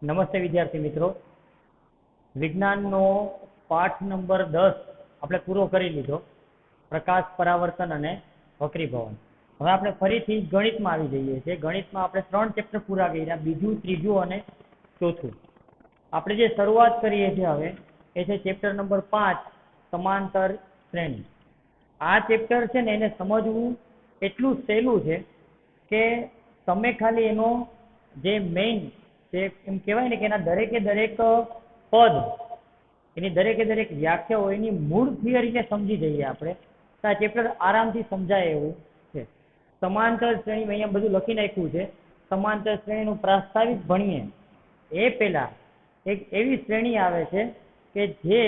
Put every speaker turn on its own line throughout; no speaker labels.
નમસ્તે વિદ્યાર્થી મિત્રો, વિજ્ઞાનનો પાઠ નંબર 10 આપણે પૂરો કરી લીધો, પ્રકાશ પરાવર્તન અને વક્રીભવન. હવે આપણે ફરીથી ગણિતમાં આવી જઈએ છીએ. ગણિતમાં આપણે 3 ચેપ્ટર પૂરા કર્યા, બીજું, ત્રીજું અને ચોથું. આપણે જે શરૂઆત કરીએ છીએ હવે એ છે ચેપ્ટર નંબર 5, સમાંતર શ્રેણી. આ ચેપ્ટર છે ને એને સમજવું એટલું સહેલું છે કે તમે ખાલી એનો જે મેઇન એમ કહેવાય ને કે એના દરેકે દરેક પદ, એની દરેકે દરેક વ્યાખ્યાઓ, એની મૂળ થિયરીને સમજી જઈએ આપણે તો આ ચેપ્ટર આરામથી સમજાય એવું છે. સમાંતર શ્રેણી અહીંયા બધું લખી નાખ્યું છે. સમાંતર શ્રેણીનું પ્રાસ્તાવિક ભણીએ એ પહેલા એક એવી શ્રેણી આવે છે કે જે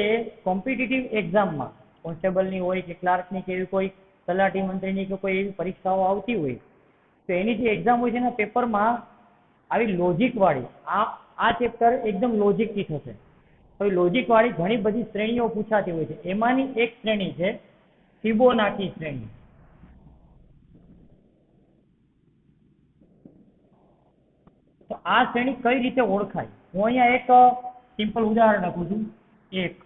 કોમ્પિટિટિવ એક્ઝામમાં, કોન્સ્ટેબલની હોય કે ક્લાર્કની કે એવી કોઈ તલાટી મંત્રીની કે કોઈ એવી પરીક્ષાઓ આવતી હોય તો એની જે એક્ઝામ હોય છે એના પેપરમાં આવી લોજિક વાળી આ ચેપ્ટર એકદમ લોજિકથી થશે. તો લોજિક વાળી ઘણી બધી શ્રેણીઓ પૂછાતી હોય છે. એમાંની એક શ્રેણી છે ફિબોનાકી શ્રેણી. તો આ શ્રેણી કઈ રીતે ઓળખાય? હું અહીંયા એક સિમ્પલ ઉદાહરણ આપું છું. 1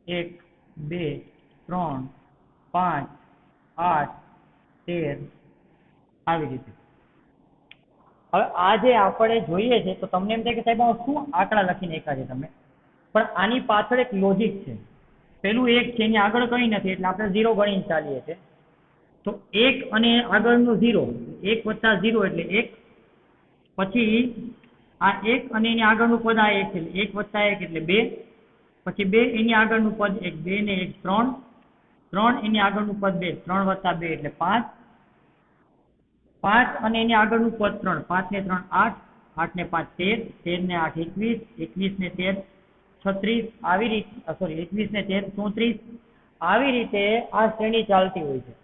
1 2 3 5 8 13 આવી રીતે. હવે આ જે આપણે જોઈએ છે તો તમને એમ થાય કે સાહેબ શું આંકડા લખી નાખ્યા છે તમે, પણ આની પાછળ એક લોજિક છે. પેલું 1 છે, એની આગળ કંઈ નથી એટલે આપણે 0 ગણીને ચાલીએ છીએ. તો 1 અને આગળનું 0, 1 વત્તા 0 એટલે 1. પછી આ 1 અને એની આગળનું પદ આ 1 એટલે 1 વત્તા 1 એટલે 2. પછી 2 એની આગળનું પદ 1, 2 ને 1 3. 3 એની આગળનું પદ 2, 3 વત્તા 2 એટલે 5. 5 અને એની આગળનું પદ 3, 5 ને 3 8, 8 ને 5 13, 13 ને 8 21, 21 ને 13 36, આવી રીતે સોરી 21 ને 13 34. આવી રીતે આ શ્રેણી ચાલતી હોય છે.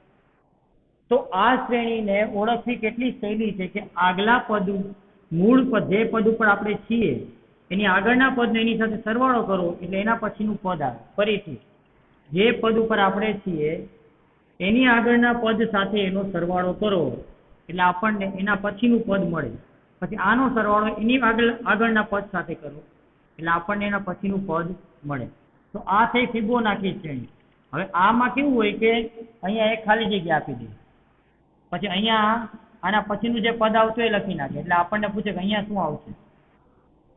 તો આ શ્રેણીને ઓળખવી કેટલી સહેલી છે કે આગલા પદ, મૂળ પદ, જે પદ ઉપર આપણે છીએ એની આગળના પદનો એની સાથે સરવાળો કરો એટલે એના પછીનું પદ આવે. ફરીથી જે પદ ઉપર આપણે છીએ એની આગળના પદ સાથે એનો સરવાળો કરો એટલે આપણને એના પછીનું પદ મળે. પછી આનો સરવાળો એની આગળના પદ સાથે કરો એટલે આપણને એના પછીનું પદ મળે. તો આ થઈ ફિબોનાકી શ્રેણી. હવે આમાં કેવું હોય કે અહીંયા એક ખાલી જગ્યા આપી દે, પછી અહીંયા આના પછીનું જે પદ આવતું એ લખી નાખે એટલે આપણને પૂછે કે અહીંયા શું આવશે.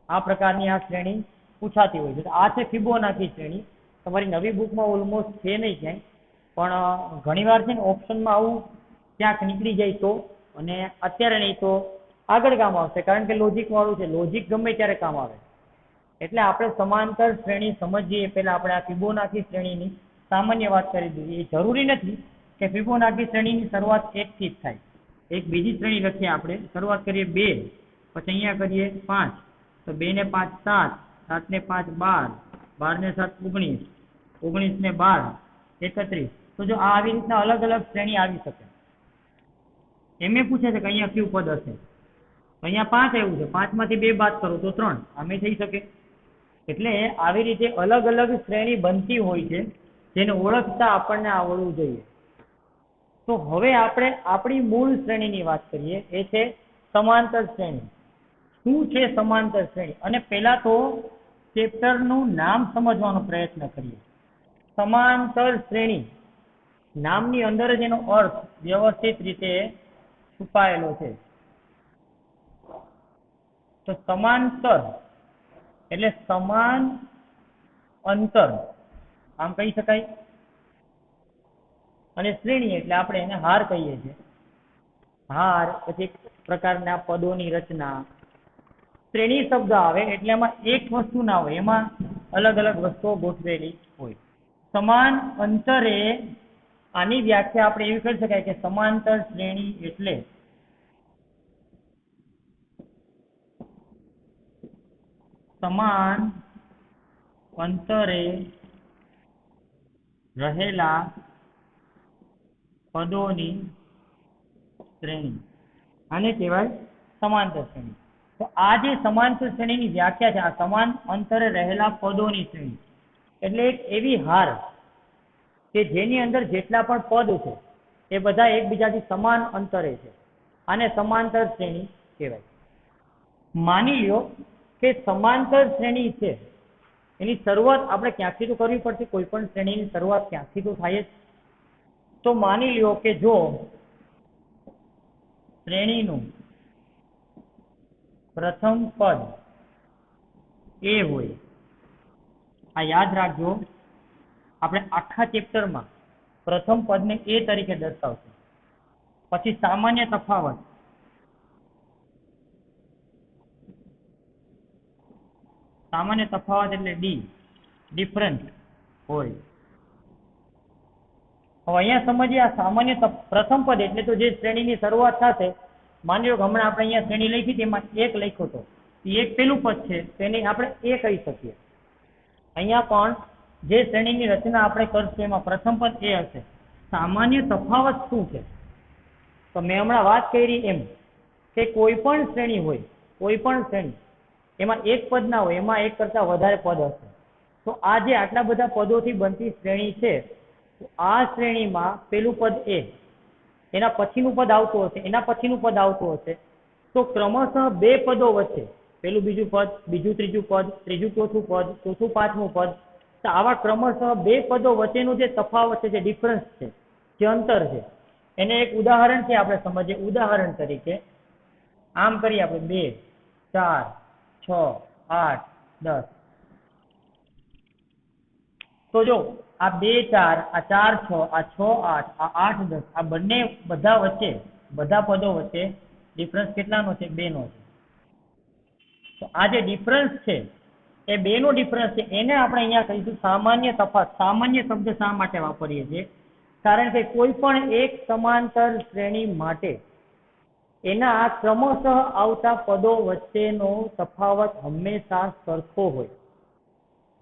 આ પ્રકારની આ શ્રેણી પૂછાતી હોય છે. આ છે ફિબોનાકી શ્રેણી. તમારી નવી બુકમાં ઓલમોસ્ટ છે નહીં ક્યાંય, પણ ઘણીવાર છે ને ઓપ્શનમાં આવું ક્યાંક નીકળી જાય તો, અને અત્યારે નહીં તો આગળ કામ આવશે, કારણ કે લોજિક વાળું છે. લોજિક ગમે ત્યારે કામ આવે. એટલે આપણે સમાંતર શ્રેણી સમજીએ પહેલા આપણે આ ફિબોનાકી શ્રેણીની સામાન્ય વાત કરી દીધી. એ જરૂરી નથી કે ફિબોનાકી શ્રેણીની શરૂઆત 1 થી જ થાય. એક બીજી શ્રેણી લખીએ આપણે. શરૂઆત કરીએ 2, પછી અહીંયા કરીએ 5. તો 2 ને 5 7, 7 ને 5 12, 12 ને 7 19, 19 ને 12 31. તો જો આ આવી રીતના અલગ અલગ શ્રેણી આવી શકે. એમ એ પૂછે છે કે અહીંયા કયું પદ હશે. અહીંયા 5 આવ્યું છે, 5 માંથી 2 બાદ કરો તો 3, આમે થઈ શકે. એટલે આવી રીતે અલગ અલગ શ્રેણી બનતી હોય છે, જેને ઓળખતા આપણને આવડવું જોઈએ. તો હવે આપણે આપણી મૂળ શ્રેણીની વાત કરીએ, એ છે સમાંતર શ્રેણી. શું છે સમાંતર શ્રેણી? અને પહેલા તો ચેપ્ટરનું નામ સમજવાનો પ્રયત્ન કરીએ. સમાંતર શ્રેણી નામની અંદર જ એનો અર્થ વ્યવસ્થિત રીતે છુપાયેલો છે. તો સમાંતર એટલે સમાન અંતર આમ કહી શકાય, અને શ્રેણી એટલે આપણે એને હાર કહીએ છીએ. હાર પછી એક પ્રકારના પદોની રચના. શ્રેણી શબ્દ આવે એટલે એમાં એક વસ્તુ ના હોય, એમાં અલગ અલગ વસ્તુઓ ગોઠવેલી હોય. સમાન અંતરે આની વ્યાખ્યા આપણે એવી કરી શકાય કે સમાંતર શ્રેણી એટલે સમાન અંતરે રહેલા પદોની શ્રેણી. આને કહેવાય સમાંતર શ્રેણી. તો આ જે સમાંતર શ્રેણીની વ્યાખ્યા છે, આ સમાન અંતરે રહેલા પદોની શ્રેણી એટલે એક એવી હાર કે જેની અંદર જેટલા પણ પદ છે એ બધા એકબીજાથી સમાન અંતરે છે. આને સમાંતર શ્રેણી કહેવાય. માની લ્યો કે સમાંતર શ્રેણી છે એની શરૂઆત આપણે ક્યાંથી તો કરવી પડશે, કોઈ પણ શ્રેણીની શરૂઆત ક્યાંથી તો થાય જ. તો માની લ્યો કે જો શ્રેણીનું પ્રથમ પદ એ હોય, આ યાદ રાખજો, આપણે આખા ચેપ્ટરમાં પ્રથમ પદને એ તરીકે દર્શાવશું. પછી સામાન્ય તફાવત, સામાન્ય તફાવત એટલે ડી, ડિફરન્સ હોય. હવે અહીંયા સમજીએ આ સામાન્ય પ્રથમ પદ એટલે તો જે શ્રેણીની શરૂઆત થશે. માની લો કે હમણાં આપણે અહીંયા શ્રેણી લખી તેમાં એક લખ્યો હતો, એક પેલું પદ છે તેને આપણે એ કહી શકીએ. અહીંયા પણ જે શ્રેણીની રચના આપણે કરશું એમાં પ્રથમ પદ એ હશે. સામાન્ય તફાવત શું છે? તો મેં હમણાં વાત કરી એમ કે કોઈ પણ શ્રેણી હોય, કોઈ પણ શ્રેણી એમાં એક પદ ના હોય, એમાં એક કરતા વધારે પદ હશે. તો આ જે આટલા બધા પદોથી બનતી શ્રેણી છે, આ શ્રેણીમાં પેલું પદ એ, એના પછીનું પદ આવતું હશે, એના પછીનું પદ આવતું હશે, તો ક્રમશઃ બે પદો વચ્ચે પેલું બીજું પદ, બીજું ત્રીજું પદ, ત્રીજું ચોથું પદ, ચોથું પાંચમું પદ, તો આવા ક્રમશઃ બે પદો વચ્ચેનું જે તફાવત છે, જે ડિફરન્સ છે, જે અંતર છે, એને એક ઉદાહરણથી આપણે સમજીએ. ઉદાહરણ તરીકે આમ કરીએ આપણે 2, 4, 6, 8, 10. તો જો આ 2, 4, આ 4, 6, આ 6, 8, આ 8, 10, આ બંને બધા વચ્ચે, બધા પદો વચ્ચે ડિફરન્સ કેટલાનો છે? 2 નો છે. તો આ જે ડિફરન્સ છે એ 2 નો ડિફરન્સ છે, એને આપણે અહીંયા કહીશું સામાન્ય તફાવત. સામાન્ય શબ્દ શા માટે વાપરીએ છીએ? કારણ કે કોઈ પણ એક સમાંતર શ્રેણી માટે એના ક્રમશઃ આવતા પદો વચ્ચેનો તફાવત હંમેશા સરખો હોય.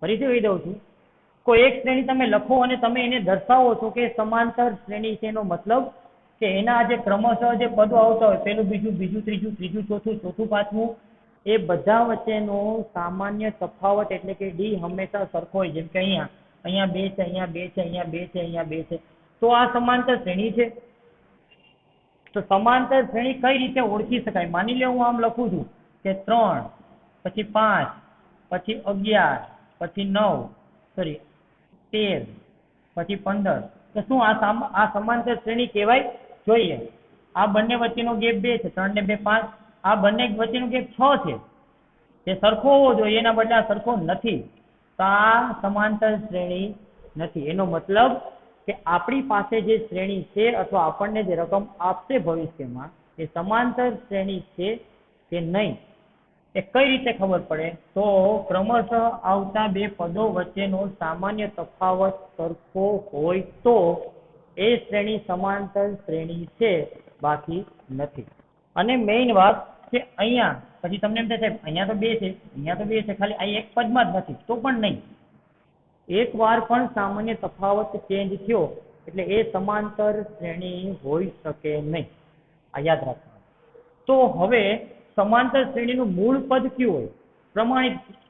ફરીથી કહી દઉં છું, કોઈ એક શ્રેણી તમે લખો અને તમે એને દર્શાવો છો કે સમાંતર શ્રેણી છે, એનો મતલબ કે એના જે ક્રમશઃ જે પદો આવતા હોય, પેલું બીજું, બીજું ત્રીજું, ત્રીજું ચોથું, ચોથું પાંચમું, એ બધા વચ્ચેનો સામાન્ય તફાવત એટલે કે ડી હંમેશા સરખો હોય. જેમ કે અહીંયા 2 છે, અહીંયા 2 છે, અહીંયા 2 છે, અહીંયા 2 છે, તો આ સમાંતર શ્રેણી છે. તો સમાંતર શ્રેણી કઈ રીતે ઓળખી શકાય? માની લો હું આમ લખું છું કે 3, પછી 5, પછી 11, પછી 9, સોરી 13, પછી 15, તો શું આ સમાંતર શ્રેણી કહેવાય? જોઈએ, આ બંને વચ્ચેનો ગેપ 2 છે, 3 ને 2 5, આ બંને વચ્ચેનો ગેપ 6 છે, તે સરખો હોવો જોઈએ, એના બદલે આ સરખો નથી. તો આ સમાંતર શ્રેણી નથી. એનો મતલબ કે આપણી પાસે જે શ્રેણી છે અથવા આપણને જે રકમ આપશે ભવિષ્યમાં, એ સમાંતર શ્રેણી છે કે નહીં, એ કઈ રીતે ખબર પડે? તો ક્રમશઃ આવતા બે પદો વચ્ચેનો સામાન્ય તફાવત સરખો હોય તો એ શ્રેણી સમાંતર શ્રેણી છે, બાકી નથી. અને મેઇન વાત કે અહીંયા પછી તમને એમ થાય અહીંયા તો 2 છે, અહીંયા તો 2 છે, ખાલી આ એક પદમાં જ નથી, તો પણ નહીં. એક વાર પણ સામાન્ય તફાવત ચેન્જ થયો એટલે એ સમાંતર શ્રેણી હોઈ શકે નહીં. આ યાદ રાખવાનું. તો હવે સમાંતર શ્રેણીનું મૂળ પદ કયું હોય?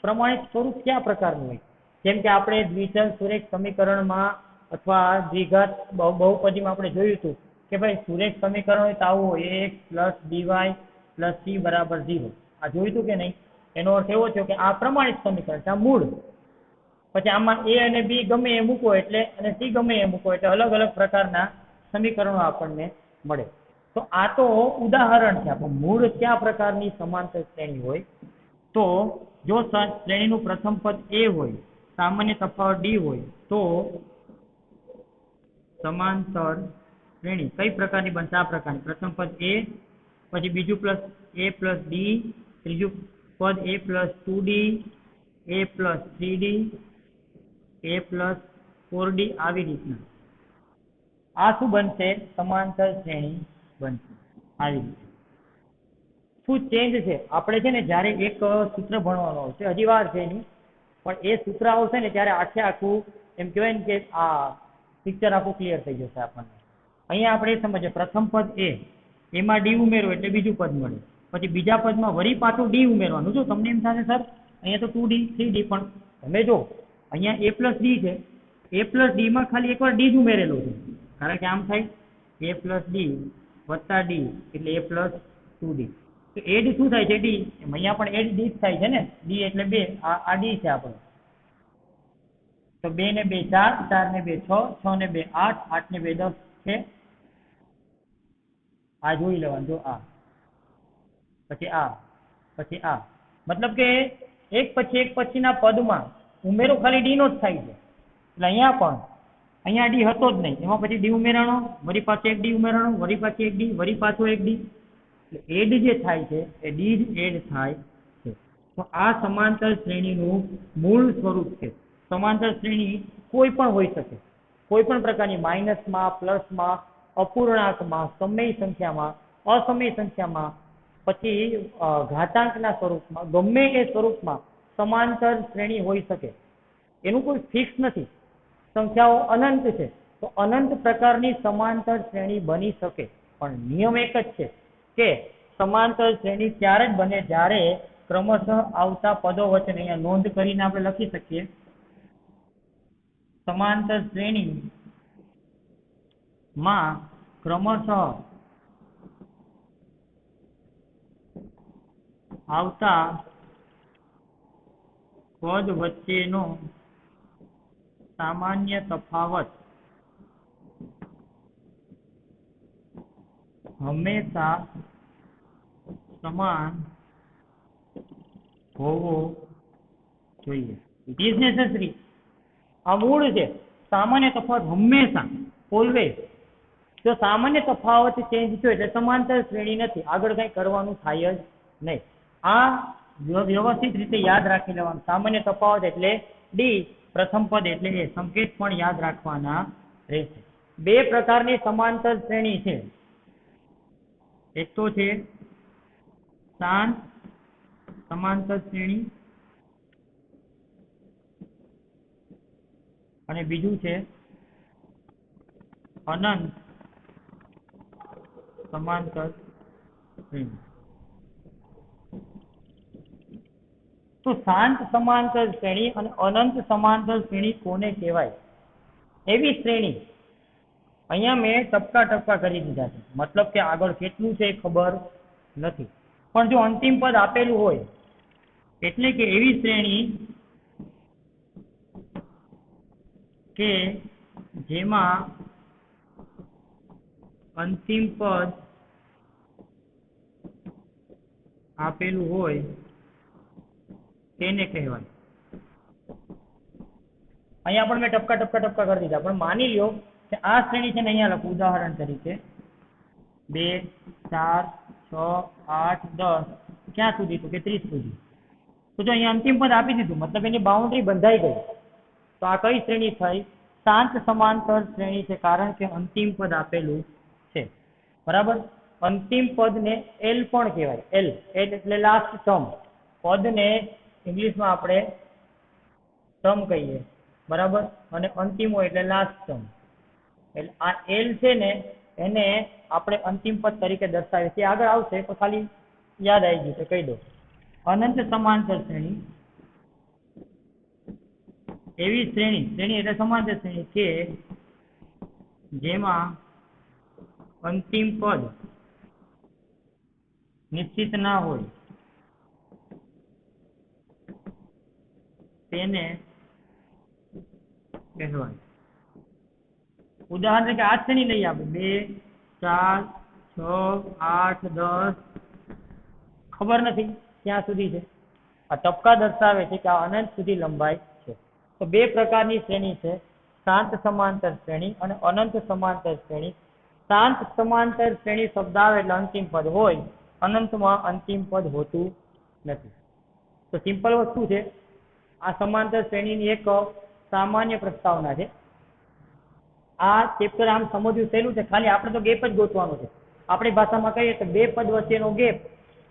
પ્રમાણિત સ્વરૂપ કયા પ્રકારનું હોય? જેમ કે આપણે દ્વિચલ સુરેખ સમીકરણમાં અથવા દ્વિઘાત બહુપદીમાં આપણે જોયું હતું કે ભાઈ સુરેખ સમીકરણ હોય તો આવું હોય, ax + by + c = 0. આ જોયું હતું કે નહીં? એનો અર્થ એવો થયો કે આ પ્રમાણિત સમીકરણ છે, આ મૂળ. પછી આમાં a અને b ગમે એ મૂકો એટલે અને c ગમે એ મૂકો એટલે અલગ અલગ પ્રકારના સમીકરણો આપણને મળે. તો આ તો ઉદાહરણ છે. આપણું મૂળ કયા પ્રકારની સમાંતર શ્રેણી હોય? તો જો શ્રેણીનું પ્રથમ પદ a હોય, સામાન્ય તફાવત d હોય, તો સમાંતર શ્રેણી કઈ પ્રકારની બનશે? આ પ્રકારની. પ્રથમ પદ a, પછી બીજું પ્લસ a + d, ત્રીજું પદ a + 2d, a + 3d, a + 4d, આવી રીતના. આ શું બનશે? સમાંતર શ્રેણી બનશે. આવી રીતે. શું ચેન્જ છે? આપણે છે ને જ્યારે એક સૂત્ર ભણવાનું આવશે, હજી વાર છે એની, પણ એ સૂત્ર આવશે ને ત્યારે આખું એમ કહેવાય ને કે આ પિક્ચર આખું ક્લિયર થઈ જશે આપણને. અહીંયા આપણે એ સમજીએ, પ્રથમ પદ a, એમાં d ઉમેરો એટલે બીજું પદ મળે. પછી બીજા પદમાં વળી પાછું d ઉમેરવાનું. જો તમને એમ થશે સર અહીંયા તો 2d 3d, પણ તમે જો અહીંયા a + d છે, a + d માં ખાલી એકવાર d જ ઉમેરેલું છે, કારણ કે આમ થાય a + d + d એટલે a + 2d. તો એડ શું થાય છે? ડી. અહીંયા પણ એડ ડી જ થાય છે ને, ડી એટલે 2, આ ડી છે આપણો. તો 2 ને 2 4, 4 ને 2 6, 6 ને 2 8, 8 ને 2 10 છે. આ જોઈ લેવાનું, જો આ પછી આ પછી આ, મતલબ કે એક પછીના પદમાં ઉમેરો ખાલી ડી નો જ થાય છે. એટલે અહીંયા પણ અહીંયા ડી હતો જ નહીં, એમાં પછી ડી ઉમેરાણો, વળી પાછો એક ડી ઉમેરાણો, વળી પાછી એક ડી, વળી પાછો એક ડી. એટલે એડ જે થાય છે એ ડી જ એડ થાય છે. તો આ સમાંતર શ્રેણીનું મૂળ સ્વરૂપ છે. સમાંતર શ્રેણી કોઈ પણ હોઈ શકે, કોઈ પણ પ્રકારની, માઇનસમાં, પ્લસમાં, અપૂર્ણાંકમાં, સમય સંખ્યામાં, અસમય સંખ્યામાં, પછી ઘાતાંકના સ્વરૂપમાં, ગમે એ સ્વરૂપમાં સમાંતર શ્રેણી હોઈ શકે. એનું કોઈ ફિક્સ નથી. સંખ્યાઓ અનંત છે તો અનંત પ્રકારની સમાંતર શ્રેણી બની શકે, પણ નિયમ એક જ છે કે સમાંતર શ્રેણી ત્યારે જ બને જ્યારે ક્રમશઃ આવતા પદો વચ્ચે, અહીંયા નોંધ કરીને આપણે લખી શકીએ, સમાંતર શ્રેણી માં ક્રમશઃ આવતા પદ વચ્ચેનો સામાન્ય તફાવત હંમેશા સમાન હોવો જોઈએ. It is necessary. આ મૂળ છે. સામાન્ય તફાવત હંમેશા, ઓલવેઝ. જો સામાન્ય તફાવત ચેન્જ થયો એટલે સમાંતર શ્રેણી નથી, આગળ કંઈ કરવાનું થાય જ નહીં. આ વ્યવસ્થિત રીતે યાદ રાખી લેવાનું. સામાન્ય તફાવત એટલે ડી, પ્રથમ પદ એટલે એ, સંકેત પણ યાદ રાખવાના રહેશે. બે પ્રકારની સમાંતર શ્રેણી છે. એક તો છે શાંત સમાંતર શ્રેણી અને બીજું છે અનંત સમાંતર શ્રેણી. તો શાંત સમાંતર શ્રેણી અને અનંત સમાંતર શ્રેણી કોને કહેવાય? એવી શ્રેણી, અહીંયા મેં ટપકા કરી દીધા છે, મતલબ કે આગળ કેટલું છે એ ખબર નથી, પણ જો અંતિમ પદ આપેલું હોય એટલે કે એવી શ્રેણી કે જેમાં અંતિમ પદ આપેલું હોય તેને કહેવાય. અહીંયા પણ મેં ટપકા કરી દીધા, પણ માની લ્યો કે આ શ્રેણી છે ને, અહીંયા લખું ઉદાહરણ તરીકે 2 4 6 8 10, ક્યાં સુધી? તો કે 30 સુધી. તો જો અહીંયા અંતિમ પદ આપી દીધું, મતલબ એની બાઉન્ડ્રી બંધાઈ ગઈ, તો આ કઈ શ્રેણી થઈ? શાંત સમાંતર શ્રેણી છે, કારણ કે અંતિમ પદ આપેલું છે. બરાબર. અંતિમ પદને એલ પણ કહેવાય. એલ એટલે લાસ્ટ ટર્મ. પદને ઇંગ્લિશમાં આપણે ટર્મ કહીએ, બરાબર, અને અંતિમ હોય એટલે લાસ્ટ ટર્મ. એટલે આ એલ છે ને, એને આપણે અંતિમ પદ તરીકે દર્શાવીએ છીએ. આગળ આવશે તો ખાલી યાદ આવી ગયું છે, કહી દો. અનંત સમાંતર શ્રેણી એવી શ્રેણી એટલે સમાંતર શ્રેણી કે જેમાં અંતિમ પદ નિશ્ચિત ના હોય તેને કહેવાય. ઉદાહરણ તરીકે આ શ્રેણી લઈએ આપણે 2 4 6 8 10, ખબર નથી ક્યાં સુધી છે. આ ટપકા દર્શાવે છે કે આ અનંત સુધી લંબાઈ છે. તો બે પ્રકારની શ્રેણી છે, શાંત સમાંતર શ્રેણી અને અનંત સમાંતર શ્રેણી. શાંત સમાંતર શ્રેણી શબ્દ આવે એટલે અંતિમ પદ હોય, અનંતમાં અંતિમ પદ હોતું નથી. તો સિમ્પલ વસ્તુ છે. આ સમાંતર શ્રેણીની એક સામાન્ય પ્રસ્તાવના છે. આ ચેપ્ટર આમ સમજવું સહેલું છે, ખાલી આપણે તો ગેપ જ ગોતવાનો છે. આપણી ભાષામાં કહીએ તો બે પદ વચ્ચેનો ગેપ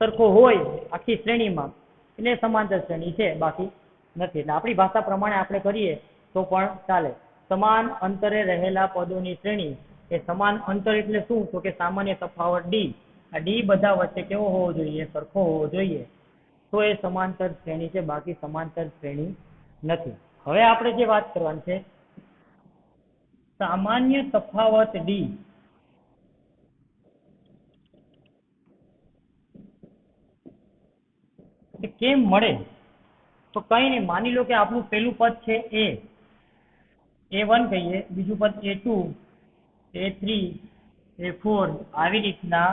સરખો હોય આખી શ્રેણીમાં એટલે સમાંતર શ્રેણી છે, બાકી નથી. એટલે આપણી ભાષા પ્રમાણે આપણે કરીએ તો પણ ચાલે. સમાન અંતરે રહેલા પદોની શ્રેણી. એ સમાન અંતર એટલે શું? તો કે સામાન્ય તફાવત ડી. આ ડી બધા વચ્ચે કેવો હોવો જોઈએ? સરખો હોવો જોઈએ. તો એ સમાંતર શ્રેણી છે, બાકી સમાંતર શ્રેણી નથી. હવે આપણે જે વાત કરવાની છે, સામાન્ય તફાવત ડી કે કેમ મળે? તો કંઈ નહીં, માની લો કે આપણું પહેલું પદ છે A1 કહીએ, બીજું પદ A2, A3, A4 આવી રીતના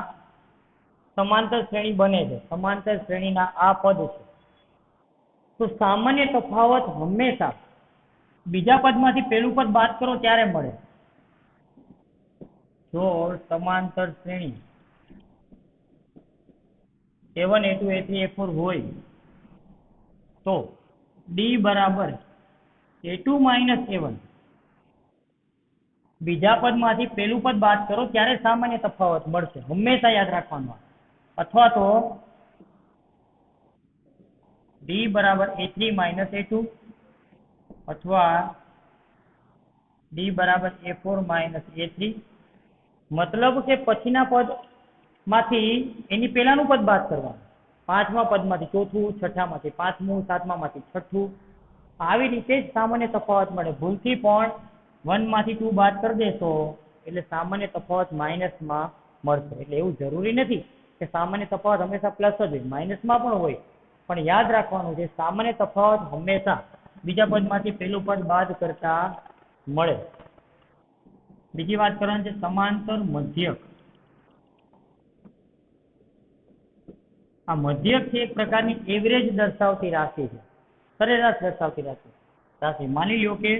સમાંતર શ્રેણી બને છે. સમાંતર શ્રેણીના આ પદ છે. તો સામાન્ય તફાવત હંમેશા બીજા પદમાંથી પહેલું પદ બાદ કરો ત્યારે મળે. જો સમાંતર શ્રેણી A1, A2, A3, A4 હોય તો D બરાબર A2 માઇનસ A1. બીજા પદમાંથી પહેલું પદ બાદ કરો ત્યારે સામાન્ય તફાવત મળશે, હંમેશા યાદ રાખવાનું. અથવા તો D બરાબર A3 માઇનસ A2 અથવા D બરાબર A4 માઇનસ A3. મતલબ કે પછીના પદ માંથી એની પહેલાનું પદ બાદ કરવાનું. પાંચમા પદમાંથી ચોથું, છઠ્ઠામાંથી પાંચમું, સાતમામાંથી છઠ્ઠું. આવી રીતે જ સામાન્ય તફાવત મળે. ભૂલથી પણ 1 માંથી 2 બાદ કરી દેશો એટલે સામાન્ય તફાવત માઇનસમાં મળશે. એટલે એવું જરૂરી નથી કે સામાન્ય તફાવત હંમેશા પ્લસ જ હોય, માઇનસમાં પણ હોય. પણ યાદ રાખવાનું છે સામાન્ય તફાવત હંમેશા બીજા પદમાંથી પહેલું પદ બાદ કરતા મળે. બીજી વાત કરવાની છે સમાંતર મધ્યક. આ મધ્યક છે એક પ્રકારની એવરેજ દર્શાવતી રાશિ છે, સરેરાશ દર્શાવતી રાશિ. માની લો કે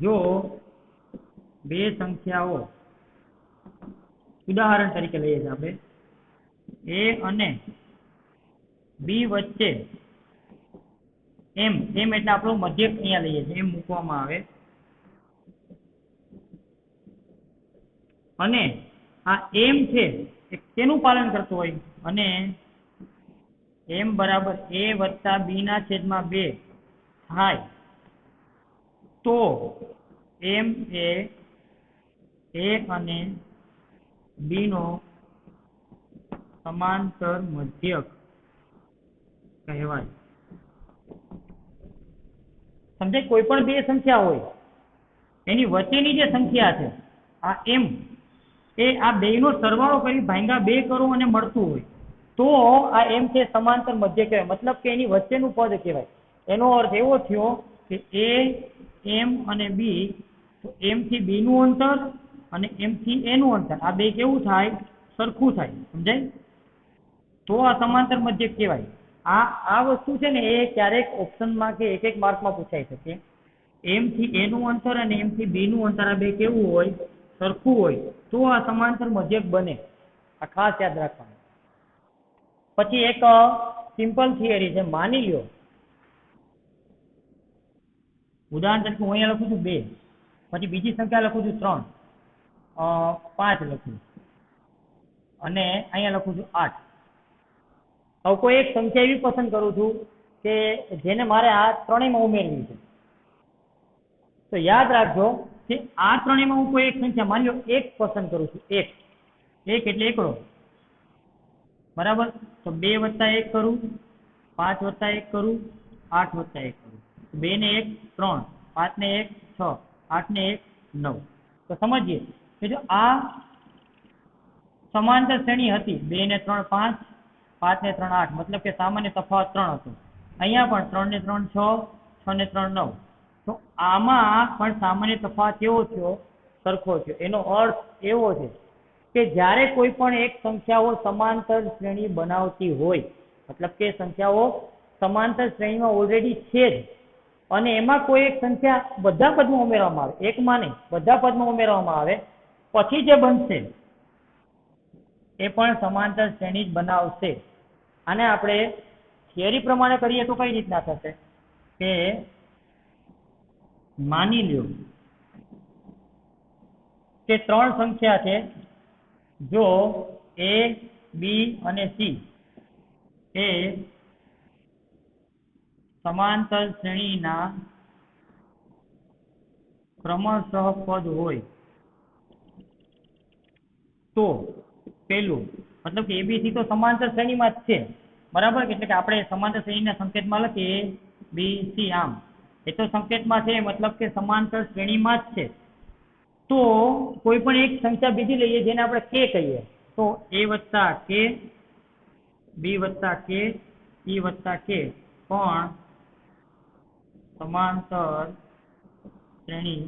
જો બે સંખ્યાઓ, ઉદાહરણ તરીકે લઈએ છીએ આપણે, A અને B વચ્ચે M એટલે આપણો મધ્યક અહીંયા લઈએ છીએ, એમ મૂકવામાં આવે. અને આ M છે એ તેનું પાલન કરતું હોય અને M બરાબર A વત્તા B ના છેદમાં 2 થાય તો M એ A અને B નો સમાંતર મધ્યક કહેવાય. સમજાય? કોઈ પણ બે સંખ્યા હોય એની વચ્ચેની જે સંખ્યા છે આ M એ આ બેયનો સરવાળો કરી ભાંગા 2 કરો અને મળતું હોય તો આ M છે સમાંતર મધ્યક કહેવાય. મતલબ કે એની વચ્ચેનું પદ કહેવાય. એનો અર્થ એવો થયો કે A, M અને B, તો M થી B નું અંતર અને M થી A નું અંતર, આ બે કેવું થાય? સરખું થાય. સમજાય? તો આ સમાંતર મધ્યક કહેવાય. આ વસ્તુ છે ને એ ક્યારેક ઓપ્શનમાં કે એક માર્કમાં પૂછાઈ શકે. M થી A નું અંતર અને M થી B નું અંતર આ બે કેવું હોય? સરખું હોય તો આ સમાંતર મધ્યક બને. આ ખાસ યાદ રાખવાનું. પછી એક સિમ્પલ થિયરી છે. માની લો ઉદાહરણ તરીકે હું અહીંયા લખું છું 2, પછી બીજી સંખ્યા લખું છું 3, 5 લખું અને અહીંયા લખું છું 8. હવે કોઈ એક સંખ્યા એવી પસંદ કરું છું કે જેને મારે આ ત્રણેયમાં ઉમેરવી છે. તો યાદ રાખજો કે આ ત્રણેયમાં હું કોઈ એક સંખ્યા માની લો 1 પસંદ કરું છું. 1 એટલે એકડો, બરાબર? તો 2 વત્તા 1 કરું, 5 વત્તા 1 કરું, 8 વત્તા 1 કરું. 2 ને 1 3, 5 ને 1 6, 8 ને 1 9. તો સમજીએ કે જો આ સમાંતર શ્રેણી હતી, 2 ને 3 5, 5 ને 3 8, મતલબ કે સામાન્ય તફાવત 3 હતો. અહીંયા પણ 3 ને 3 6, 6 ને 3 9. તો આમાં પણ સામાન્ય તફાવત કેવો થયો? સરખો થયો. એનો અર્થ એવો છે કે જ્યારે કોઈ પણ એક સંખ્યાઓ સમાંતર શ્રેણી બનાવતી હોય, મતલબ કે સંખ્યાઓ સમાંતર શ્રેણીમાં ઓલરેડી છે જ અને એમાં કોઈ એક સંખ્યા બધા પદમાં ઉમેરવામાં આવે, એકમાં નહીં બધા પદમાં ઉમેરવામાં આવે, પછી જે બનશે એ પણ સમાંતર શ્રેણી જ બનાવશે. આને આપણે થિયરી પ્રમાણે કરીએ તો કઈ રીતના થશે કે માની લ્યો કે 3 સંખ્યા છે, જો A, B અને C એ સમાંતર શ્રેણીના ક્રમશઃ પદ હોય તો પેલું, મતલબ કે ABC તો સમાંતર શ્રેણીમાં જ છે, બરાબર? એટલે કે આપણે સમાંતર શ્રેણીના સંકેતમાં લખીએ ABC, આમ એ તો સંકેતમાં છે, મતલબ કે સમાંતર શ્રેણીમાં જ છે. તો કોઈ પણ એક સંખ્યા બીજી લઈએ જેને આપણે K કહીએ, તો A વત્તા K, B વત્તા K, p વત્તા k પણ સમાંતર શ્રેણી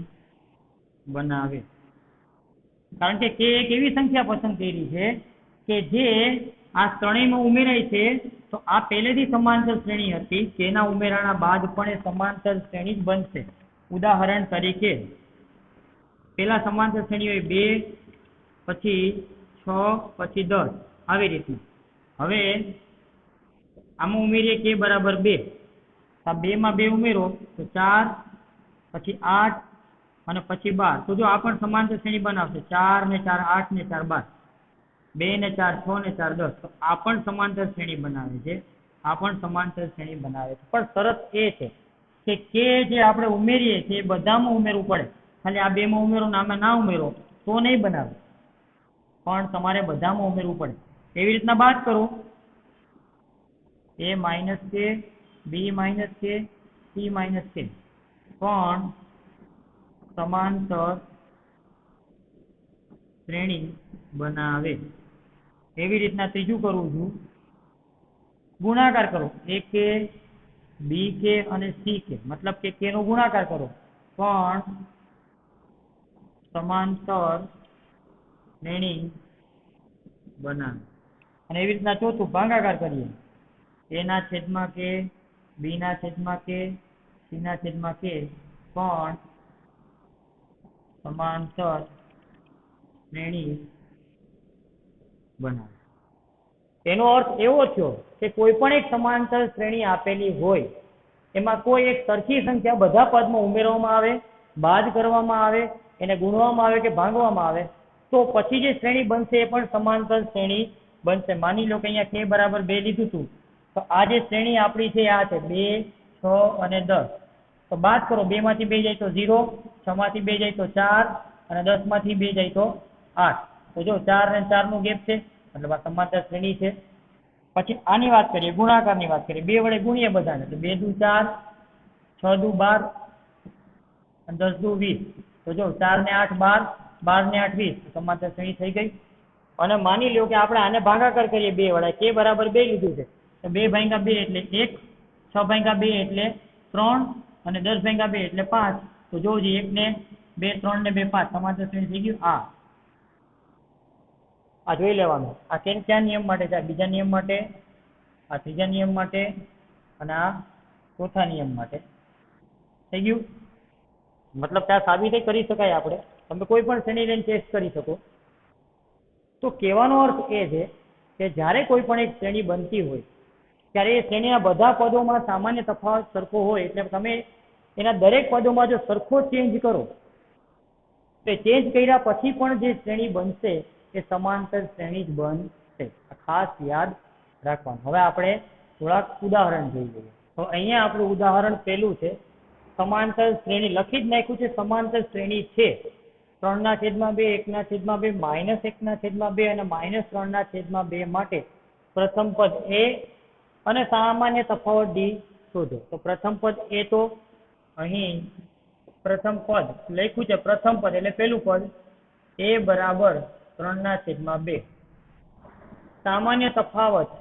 બનાવે. કારણ કે k એક એવી સંખ્યા પસંદ કરી છે કે જે આ ત્રણેયમાં ઉમેરાય છે, તો આ પહેલેથી સમાંતર શ્રેણી હતી, તેના ઉમેરાના બાદ પણ એ સમાંતર શ્રેણી જ બનશે. ઉદાહરણ તરીકે પેલા સમાંતર શ્રેણી હોય 2, પછી 6, પછી 10 આવી રીતના. હવે આમાં ઉમેરીએ k બરાબર 2, આ 2 માં 2 ઉમેરો તો 4, પછી 8 અને પછી 12. તો જો આ પણ સમાંતર શ્રેણી બનાવશે. 4 ને 4 8 ને 4 12, 2 ને 4 6 ને 4 10. તો આ પણ સમાંતર શ્રેણી બનાવે છે, આ પણ સમાંતર શ્રેણી બનાવે છે. પણ શરત એ છે કે k જે આપણે ઉમેરીએ છીએ એ બધામાં ઉમેરવું પડે. ખાલી આ 2 માં ઉમેરો ને આમાં ના ઉમેરો તો નહીં બનાવે, પણ તમારે બધામાં ઉમેરવું પડે. એવી રીતના બાદ કરો. a minus k, b minus k, c minus k પણ સમાંતર શ્રેણી બનાવે. એવી રીતના ત્રીજું કરું છું, ગુણાકાર કરો. ak, bk અને ck, મતલબ કે k નો ગુણાકાર કરો પણ સમાંતર શ્રેણી બનાવે. અને એવી રીતના ચોથું ભાગાકાર કરીએ. a ના છેદમાં k, b ના છેદમાં k, c ના છેદમાં k પણ સમાંતર શ્રેણી બનાવે. તેનો અર્થ એવો થયો કે કોઈ પણ એક સમાંતર શ્રેણી આપેલી હોય, એમાં કોઈ એક સરખી સંખ્યા બધા પદમાં ઉમેરવામાં આવે, બાદ કરવામાં આવે, એને ગુણવામાં આવે કે ભાંગવામાં આવે, તો પછી જે શ્રેણી બનશે એ પણ સમાંતર શ્રેણી બનશે. માની લો કે અહીંયા k બરાબર 2 લીધું હતું, તો આ જે શ્રેણી આપણી છે આ છે 2, 6 અને 10. તો બાદ કરો. 2 માંથી 2 જાય તો 0, 6 માંથી 2 જાય તો 4 અને 10 માંથી 2 જાય તો 8. તો જો 4 અને 4 નો ગેપ છે, મતલબ આ સમાંતર શ્રેણી છે. પછી આની વાત કરીએ, ગુણાકારની વાત કરીએ. 2 વડે ગુણીએ બધાને, તો 2 દુ 4, 6 દુ 12 અને 10 દુ 20. તો જો 4 ને 8 12, 12 ને 8 20, સમાંતર શ્રેણી થઈ ગઈ. અને માની લો કે આપણે આને ભાગાકાર કરીએ 2 વડે. k બરાબર 2 લીધું છે, તો 2 ભાગ્યા 2 એટલે 1, 6 ભાગ્યા 2 એટલે 3 અને 10 ભાગ્યા 2 એટલે 5. તો જોજો 1 ને 2, 3 ને 2 5, સમાંતર શ્રેણી થઈ ગયું. આ જોઈ લેવાનું. આ ક્યાં નિયમ માટે છે? આ બીજા નિયમ માટે, આ ત્રીજા નિયમ માટે અને આ ચોથા નિયમ માટે. થઈ ગયું? મતલબ ત્યાં સાબિત કરી શકાય. આપણે તમે કોઈ પણ શ્રેણી લઈને ટેસ્ટ કરી શકો. તો કહેવાનો અર્થ એ છે કે જ્યારે કોઈ પણ એક શ્રેણી બનતી હોય ત્યારે એ શ્રેણીના બધા પદોમાં સામાન્ય તફાવત સરખો હોય, એટલે તમે એના દરેક પદોમાં જો સરખો ચેન્જ કરો, તો ચેન્જ કર્યા પછી પણ જે શ્રેણી બનશે એ સમાંતર શ્રેણી જ બનશે. ખાસ યાદ રાખવાનું. હવે આપણે થોડાક ઉદાહરણ જોઈ લઈએ. તો અહીંયા આપણું ઉદાહરણ પહેલું છે, સમાંતર શ્રેણી. લખી જ નાખ્યું છે સમાંતર શ્રેણી છે 3/2, 1/2, -1/2 અને -3/2 માટે પ્રથમ પદ a અને સામાન્ય તફાવત d શોધો. તો પ્રથમ પદ a, તો અહીં પ્રથમ પદ લખ્યું છે, પ્રથમ પદ એટલે પહેલું પદ a બરાબર 3/2. સામાન્ય તફાવત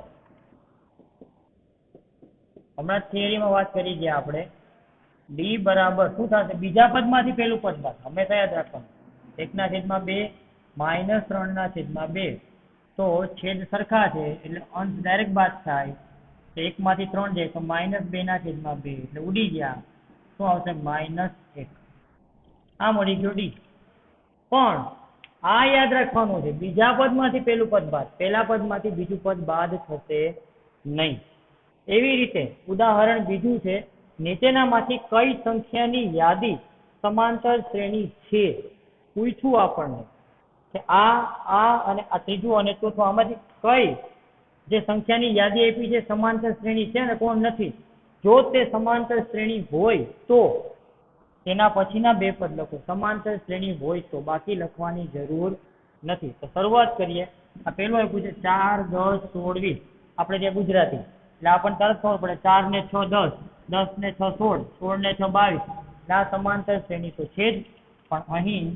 હમણાં થિયરીમાં વાત કરી ગયા આપણે. d બરાબર શું થશે? બીજા પદમાંથી પહેલું પદ બાદ. હંમેશા યાદ રાખવાનું. 1/2 -3/2. તો છેદ સરખા છે એટલે અંશ ડાયરેક્ટ બાદ થાય. 1 માંથી 3 જાય તો -2/2 એટલે ઉડી ગયા. શું આવશે? -1. આ મળી ગયો d. પણ આ યાદ રાખવાનું છે, બીજા પદમાંથી પહેલું પદ બાદ, પહેલા પદમાંથી બીજું પદ બાદ થશે નહીં. એવી રીતે ઉદાહરણ બીજું છે, નીચેનામાંથી કઈ સંખ્યાની યાદી સમાંતર શ્રેણી છે? પૂછ્યું આપણને કે આ અને આ ત્રીજું અને ચોથું, આમાંથી કઈ જે સંખ્યાની યાદી આપી છે સમાંતર શ્રેણી છે ને કોણ નથી? જો તે સમાંતર શ્રેણી હોય તો તેના પછીના બે પદ લખો. સમાંતર શ્રેણી હોય તો, બાકી લખવાની જરૂર નથી. તો શરૂઆત કરીએ. આ પહેલું આપ્યું છે 4, 10, 16, 20. આપણે ત્યાં ગુજરાતી એટલે આપણને તરત ખબર પડે. 4 ને 6 10, 10 ને 6 16, 16 ને 6 22. એટલે આ સમાંતર શ્રેણી તો છે જ. પણ અહીં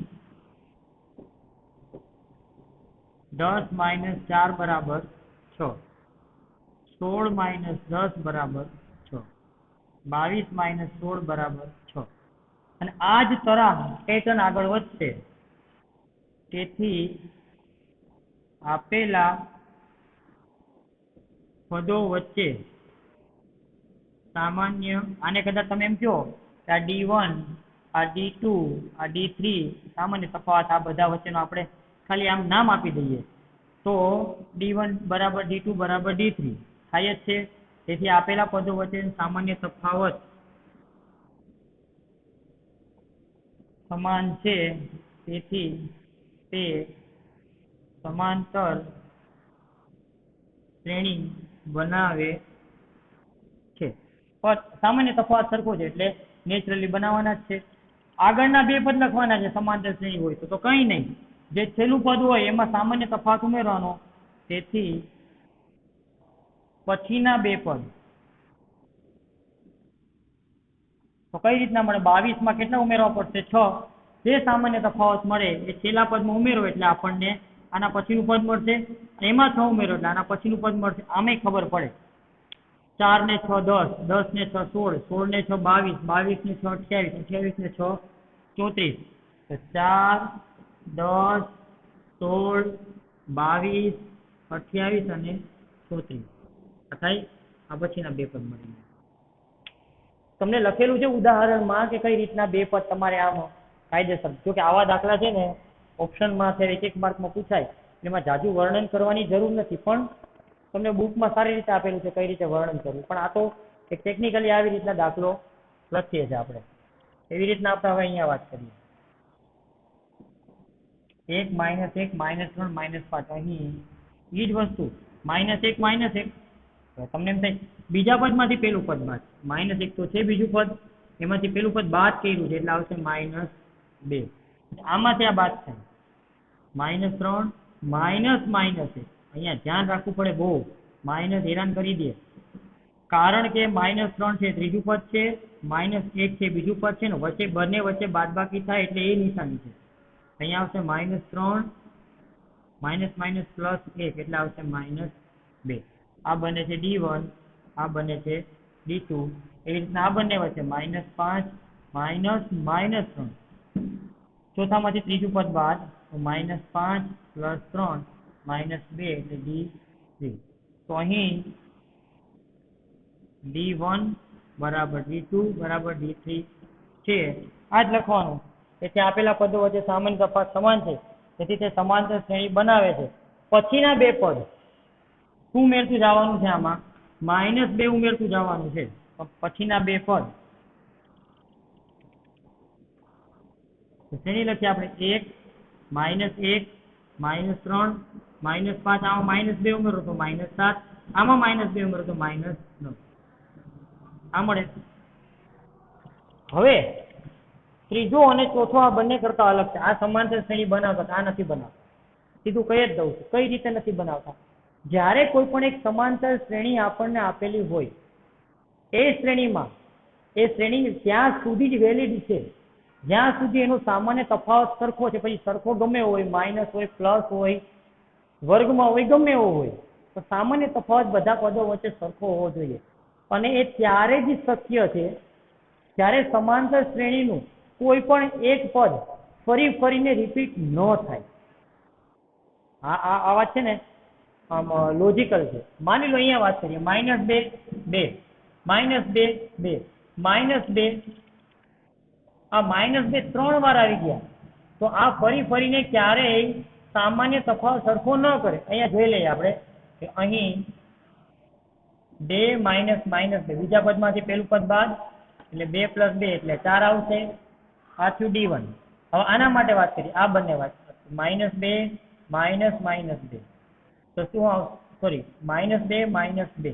10 - 4 બરાબર 6. 16 માઇનસ 10 બરાબર 6, 22 માઇનસ 16 બરાબર 6. અને આ જ તરાહ પેટર્ન આગળ વધશે. તેથી આપેલા પદો વચ્ચે સામાન્ય, આને કદાચ તમે એમ કહો કે આ D1, આ D2, આ D3 સામાન્ય તફાવત, આ બધા વચ્ચેનો આપણે ખાલી આમ નામ આપી દઈએ તો D1 બરાબર D2 બરાબર D3 થાય જ છે. તેથી આપેલા પદો વચ્ચે સામાન્ય તફાવત સમાન છે. તેથી તે સમાંતર શ્રેણી બનાવે છે. પણ સામાન્ય તફાવત સરખો છે એટલે નેચરલી બનાવવાના જ છે. આગળના બે પદ લખવાના છે સમાંતર શ્રેણી હોય તો કંઈ નહીં, જે છેલ્લું પદ હોય એમાં સામાન્ય તફાવત ઉમેરવાનો. તેથી પછીના બે પદ તો કઈ રીતના મળે? 22 માં કેટલા ઉમેરવા પડશે? 6. જે સામાન્ય તફાવત મળે એ છેલ્લા પદમાં ઉમેરો એટલે આપણને આના પછીનું પદ મળશે. એમાં 6 ઉમેરો એટલે આના પછીનું પદ મળશે. આમે ખબર પડે. 4 ને 6 10, 10 ને 6 16, 16 ને 6 22, 22 ને 6 28, 28 ને 6 34. તો 4 10 16 22 28 અને 34 થાય. આ પછીના બે પદ મળે. તમને લખેલું છે ઉદાહરણમાં કે કઈ રીતના બે પદ તમારે આમ કાયદેસર. જો કે આવા દાખલા છે ને ઓપ્શનમાં છે, એક માર્કમાં પૂછાય, એમાં જાજુ વર્ણન કરવાની જરૂર નથી, પણ તમને બુકમાં સારી રીતે આપેલું છે કઈ રીતે વર્ણન કરવું. પણ આ તો એક ટેકનિકલી આવી રીતના દાખલો લખીએ છીએ આપણે. એવી રીતના આપણે હવે અહીંયા વાત કરીએ. 1 -1 -3 -5. અહીં એ જ વસ્તુ -1 તમને એમ થાય બીજા પદમાંથી પેલું પદ બાદ. -1 તો છે બીજું પદ, એમાંથી પેલું પદ બાદ કર્યું છે એટલે આવશે -2. આમાંથી આ બાદ થાય -3 -1. અહીંયા ધ્યાન રાખવું પડે બહુ, માઇનસ હેરાન કરી દે. કારણ કે -3 છે ત્રીજું પદ છે, -1 છે બીજું પદ છે ને વચ્ચે બંને વચ્ચે બાદબાકી થાય એટલે એ નિશાની છે. અહીંયા આવશે -3 +1 એટલે આવશે -2. આ બને છે D1, આ બને છે D2. એવી રીતના આ બંને વચ્ચે -5 -3. ચોથામાંથી ત્રીજું પદ બાદ તો -5 + 3 -2 એટલે D3. તો અહીં D1 બરાબર D2 બરાબર D3 છે. આ જ લખવાનું. તેથી આપેલા પદો વચ્ચે સામાન્ય તફાવત સમાન છે, તેથી તે સમાંતર શ્રેણી બનાવે છે. પછીના બે પદ શું ઉમેરતું જવાનું છે? આમાં -2 ઉમેરતું જવાનું છે. પછીના બે પદ શ્રેણી લખીએ આપણે. 1 -1 -3 -5. આમાં -2 ઉમેરો તો -7. આમાં -2 ઉમેરો તો -9. આ મળે. હવે ત્રીજો અને ચોથો આ બંને કરતા અલગ છે. આ સમાંતર શ્રેણી બનાવતા, આ નથી બનાવતા. સીધું કહી જ દઉં છું કઈ રીતે નથી બનાવતા. જ્યારે કોઈ પણ એક સમાંતર શ્રેણી આપણને આપેલી હોય, એ શ્રેણી ત્યાં સુધી જ વેલિડ છે જ્યાં સુધી એનો સામાન્ય તફાવત સરખો છે. પછી સરખો ગમે હોય, માઇનસ હોય, પ્લસ હોય, વર્ગમાં હોય, ગમે એવો હોય, તો સામાન્ય તફાવત બધા પદો વચ્ચે સરખો હોવો જોઈએ. અને એ ત્યારે જ શક્ય છે જ્યારે સમાંતર શ્રેણીનું કોઈ પણ એક પદ ફરીને રિપીટ ન થાય. આ વાત છે ને આમ લોજિકલ છે. માની લો અહીંયા વાત કરીએ -2 2 -2 2 -2. આ -2 3 વાર આવી ગયા તો આ ફરીને ક્યારેય સામાન્ય તફાવત સરખો ન કરે. અહીંયા જોઈ લઈએ આપણે કે અહીં 2 -2 બીજા પદમાંથી પેલું પદ બાદ એટલે 2 + 2 એટલે 4 આવશે. આ થયું D1. હવે આના માટે વાત કરીએ. આ બંને વાત -2 -2 તો શું આવશે? સોરી -2 -2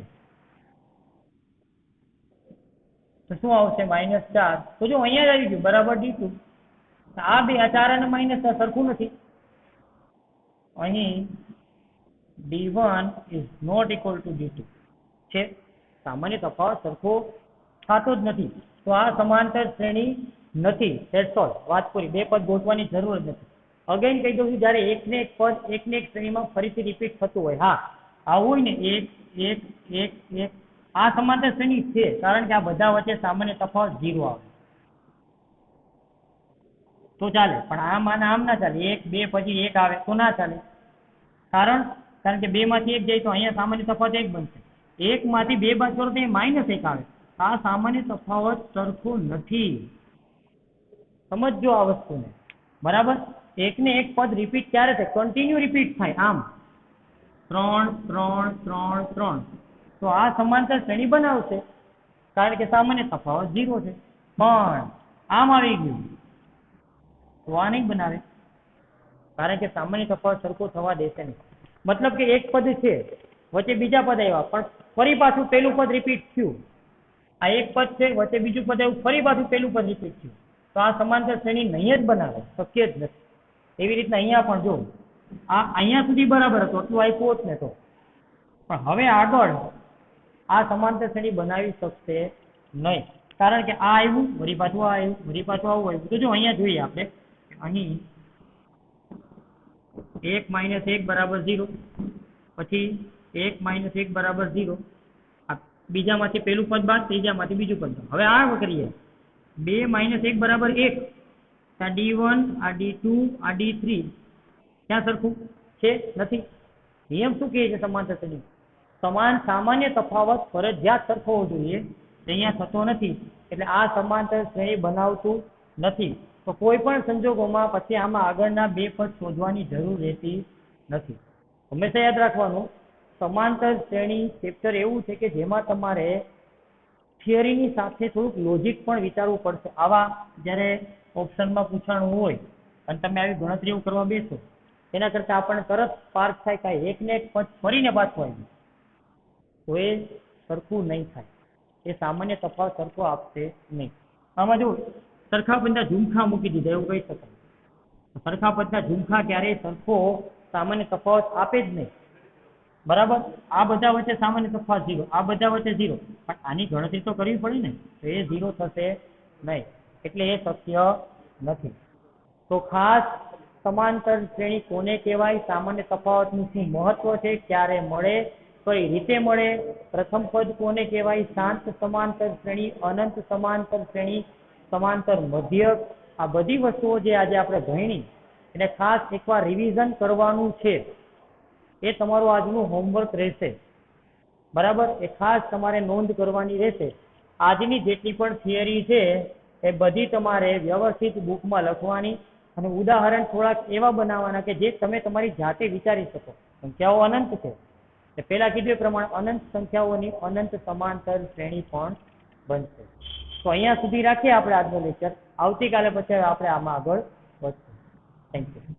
તો શું આવશે? -4. તો જો અહીંયા જ આવી ગયું બરાબર D2. આ બે આ 4 અને -4 સરખું નથી. અહીં D1 ≠ D2 છે. સામાન્ય તફાવત સરખો થતો જ નથી. તો આ સમાંતર શ્રેણી નથી. That's all. વાત પૂરી. બે પદ ગોતવાની જરૂર જ નથી. અગેન કહી દઉં છું, જ્યારે એકને એક શ્રેણીમાં ફરીથી રિપીટ થતું હોય, હા આવું હોય ને 1 1 1 1 આ સમાંતર શ્રેણી છે, કારણ કે આ બધા વચ્ચે સામાન્ય તફાવત 0 આવે તો ચાલે, પણ આમ અને આમ ના ચાલે. 1 2 પછી 1 આવે તો ના ચાલે. કારણ કે 2 માંથી 1 જાય તો અહીંયા સામાન્ય તફાવત 1 બનશે. 1 માંથી 2 બાદ કરો તો એ -1 આવે. આ સામાન્ય તફાવત સરખો નથી. સમજજો આ વસ્તુને, બરાબર. 1 ને 1 પદ રિપીટ ક્યારે થાય? કન્ટિન્યુ રિપીટ થાય. આમ 3 3 3 3 તો આ સમાંતર શ્રેણી બનાવશે, કારણ કે સામાન્ય તફાવત 0 છે. પણ આમ આવી ગયું તો આ નહીં બનાવે, કારણ કે સામાન્ય તફાવત સરખો થવા દેશે નહીં. મતલબ કે એક પદ છે, વચ્ચે બીજા પદ આવ્યા, પણ ફરી પાછું પેલું પદ રિપીટ થયું. આ એક પદ છે, વચ્ચે બીજું પદ આવ્યું, ફરી પાછું પેલું પદ રિપીટ થયું, તો આ સમાંતર શ્રેણી નહીં જ બનાવે, શક્ય જ નથી. એવી રીતના અહીંયા પણ જો આ અહીંયા સુધી બરાબર હતો, એટલું આપ્યું જ ને તો, પણ હવે આગળ આ સમાંતર શ્રેણી બનાવી શકશે નહીં, કારણ કે આ આવ્યું, વળી પાછું આ આવ્યું, વળી પાછું આવું આવ્યું. તો જો અહીંયા જોઈએ આપણે, અહીં 1 - 1 બરાબર 0, પછી 1 - 1 બરાબર 0, આ બીજામાંથી પેલું પદ બાદ, ત્રીજામાંથી બીજું પદ. હવે આ કરીએ, 2 - 1 બરાબર 1, આ D1, આ D2, આ D3 ક્યાં સરખું છે? નથી. નિયમ શું કહે છે? સમાંતર શ્રેણી સામાન્ય તફાવત ફરજિયાત સરખો હોવો જોઈએ, અહીંયા થતો નથી, એટલે આ સમાંતર શ્રેણી બનાવતું નથી. તો કોઈ પણ સંજોગોમાં પછી આમાં આગળના 2 પદ શોધવાની જરૂર રહેતી નથી. હંમેશા યાદ રાખવાનું, સમાંતર શ્રેણી ચેપ્ટર એવું છે કે જેમાં તમારે થિયરીની સાથે થોડુંક લોજિક પણ વિચારવું પડશે. આવા જ્યારે ઓપ્શનમાં પૂછાણું હોય અને તમે આવી ગણતરીઓ કરવા બેસો, એના કરતાં આપણને તરત પાર્ક થાય કાંઈ એકને એક પદ ફરીને પાછું આવી, તો એ સરખું નહીં થાય, એ સામાન્ય તફાવત સરખો આપશે નહીં. આમાં જો સરખા પદના ઝુમખા મૂકી દીધા એવું કહી શકાય. સરખા પદના ઝુમખા ક્યારેય સરખો સામાન્ય તફાવત આપે જ નહીં, બરાબર. આ બધા વચ્ચે સામાન્ય તફાવત 0, આ બધા વચ્ચે 0, પણ આની ગણતરી તો કરવી પડે ને, તો એ 0 થશે નહીં, એટલે એ શક્ય નથી. તો ખાસ સમાંતર શ્રેણી કોને કહેવાય, સામાન્ય તફાવતનું શું મહત્વ છે, ક્યારે મળે, કઈ રીતે મળે, પ્રથમ પદ કોને કહેવાય, શાંત સમાંતર શ્રેણી, અનંત સમાંતર શ્રેણી, સમાંતર મધ્યક, આ બધી વસ્તુઓ જે આજે આપણે ભણી એને ખાસ એકવાર રિવિઝન કરવાનું છે. એ તમારું આજનું હોમવર્ક રહેશે, બરાબર. એ ખાસ તમારે નોંધ કરવાની રહેશે. આજની જેટલી પણ થિયરી છે એ બધી તમારે વ્યવસ્થિત બુકમાં લખવાની, અને ઉદાહરણ થોડાક એવા બનાવવાના કે જે તમે તમારી જાતે વિચારી શકો. સંખ્યાઓ અનંત છે, એ પહેલા કીધું એ પ્રમાણે અનંત સંખ્યાઓની અનંત સમાંતર શ્રેણી પણ બનશે. તો અહીંયા સુધી રાખીએ આપણે આજનો લેક્ચર. આવતીકાલે પછી આપણે આમાં આગળ વધશું. Thank you.